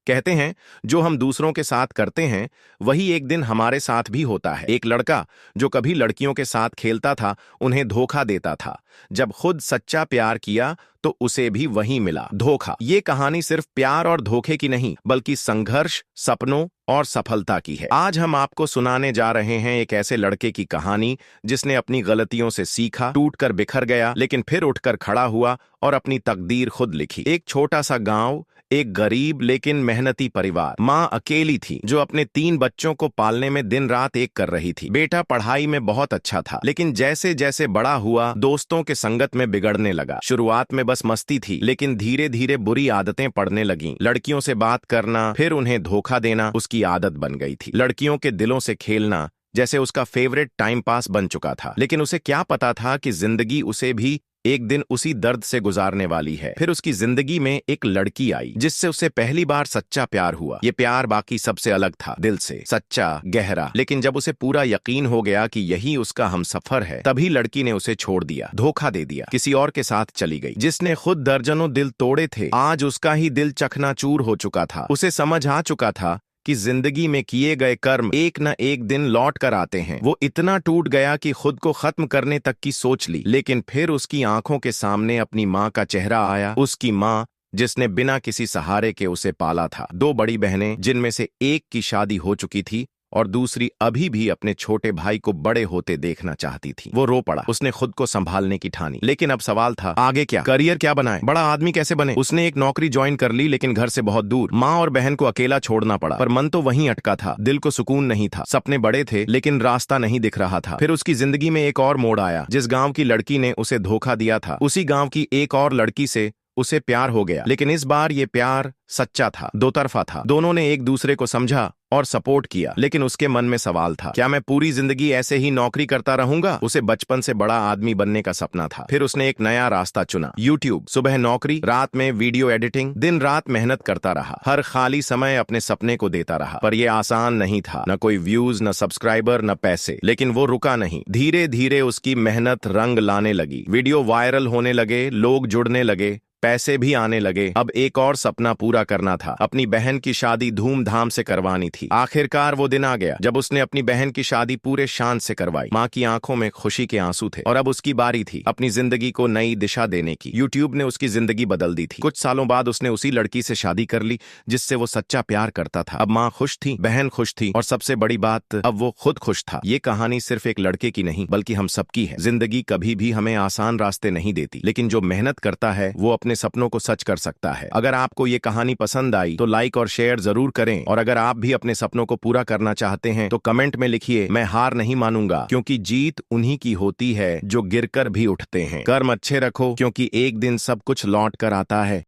कहते हैं जो हम दूसरों के साथ करते हैं वही एक दिन हमारे साथ भी होता है। एक लड़का जो कभी लड़कियों के साथ खेलता था उन्हें धोखा देता था। जब खुद सच्चा प्यार किया तो उसे भी वही मिला, धोखा। ये कहानी सिर्फ प्यार और धोखे की नहीं बल्कि संघर्ष, सपनों और सफलता की है। आज हम आपको सुनाने जा रहे हैं एक ऐसे लड़के की कहानी जिसने अपनी गलतियों से सीखा, टूटकर बिखर गया लेकिन फिर उठकर खड़ा हुआ और अपनी तकदीर खुद लिखी। एक छोटा सा गांव, एक गरीब लेकिन मेहनती परिवार। माँ अकेली थी जो अपने 3 बच्चों को पालने में दिन रात एक कर रही थी। बेटा पढ़ाई में बहुत अच्छा था लेकिन जैसे जैसे बड़ा हुआ दोस्तों के संगत में बिगड़ने लगा। शुरुआत में बस मस्ती थी लेकिन धीरे धीरे बुरी आदतें पड़ने लगीं। लड़कियों से बात करना फिर उन्हें धोखा देना उसकी आदत बन गई थी। लड़कियों के दिलों से खेलना जैसे उसका फेवरेट टाइम पास बन चुका था। लेकिन उसे क्या पता था कि जिंदगी उसे भी एक दिन उसी दर्द से गुजारने वाली है। फिर उसकी जिंदगी में एक लड़की आई जिससे उसे पहली बार सच्चा प्यार हुआ। ये प्यार बाकी सबसे अलग था, दिल से सच्चा, गहरा। लेकिन जब उसे पूरा यकीन हो गया कि यही उसका हमसफर है तभी लड़की ने उसे छोड़ दिया, धोखा दे दिया, किसी और के साथ चली गई। जिसने खुद दर्जनों दिल तोड़े थे आज उसका ही दिल चकनाचूर हो चुका था। उसे समझ आ चुका था कि जिंदगी में किए गए कर्म एक न एक दिन लौट कर आते हैं। वो इतना टूट गया कि खुद को खत्म करने तक की सोच ली। लेकिन फिर उसकी आंखों के सामने अपनी माँ का चेहरा आया, उसकी माँ जिसने बिना किसी सहारे के उसे पाला था। 2 बड़ी बहनें जिनमें से एक की शादी हो चुकी थी और दूसरी अभी भी अपने छोटे भाई को बड़े होते देखना चाहती थी। वो रो पड़ा, उसने खुद को संभालने की ठानी। लेकिन अब सवाल था आगे क्या, करियर क्या बनाए, बड़ा आदमी कैसे बने। उसने एक नौकरी ज्वाइन कर ली लेकिन घर से बहुत दूर। माँ और बहन को अकेला छोड़ना पड़ा पर मन तो वहीं अटका था। दिल को सुकून नहीं था, सपने बड़े थे लेकिन रास्ता नहीं दिख रहा था। फिर उसकी जिंदगी में एक और मोड़ आया। जिस गांव की लड़की ने उसे धोखा दिया था उसी गांव की एक और लड़की से उसे प्यार हो गया। लेकिन इस बार ये प्यार सच्चा था, दो तरफा था। दोनों ने एक दूसरे को समझा और सपोर्ट किया। लेकिन उसके मन में सवाल था, क्या मैं पूरी जिंदगी ऐसे ही नौकरी करता रहूंगा। उसे बचपन से बड़ा आदमी बनने का सपना था। फिर उसने एक नया रास्ता चुना, यूट्यूब। सुबह नौकरी, रात में वीडियो एडिटिंग, दिन रात मेहनत करता रहा। हर खाली समय अपने सपने को देता रहा। पर यह आसान नहीं था, न कोई व्यूज, न सब्सक्राइबर, न पैसे। लेकिन वो रुका नहीं। धीरे धीरे उसकी मेहनत रंग लाने लगी। वीडियो वायरल होने लगे, लोग जुड़ने लगे, पैसे भी आने लगे। अब एक और सपना पूरा करना था, अपनी बहन की शादी धूमधाम से करवानी थी। आखिरकार वो दिन आ गया जब उसने अपनी बहन की शादी पूरे शान से करवाई। माँ की आंखों में खुशी के आंसू थे और अब उसकी बारी थी अपनी जिंदगी को नई दिशा देने की। यूट्यूब ने उसकी जिंदगी बदल दी थी। कुछ सालों बाद उसने उसी लड़की से शादी कर ली जिससे वो सच्चा प्यार करता था। अब माँ खुश थी, बहन खुश थी और सबसे बड़ी बात, अब वो खुद खुश था। ये कहानी सिर्फ एक लड़के की नहीं बल्कि हम सबकी है। जिंदगी कभी भी हमें आसान रास्ते नहीं देती लेकिन जो मेहनत करता है वो अपने सपनों को सच कर सकता है। अगर आपको ये कहानी पसंद आई तो लाइक और शेयर जरूर करें और अगर आप भी अपने सपनों को पूरा करना चाहते हैं तो कमेंट में लिखिए, मैं हार नहीं मानूंगा, क्योंकि जीत उन्हीं की होती है जो गिरकर भी उठते हैं। कर्म अच्छे रखो क्योंकि एक दिन सब कुछ लौट कर आता है।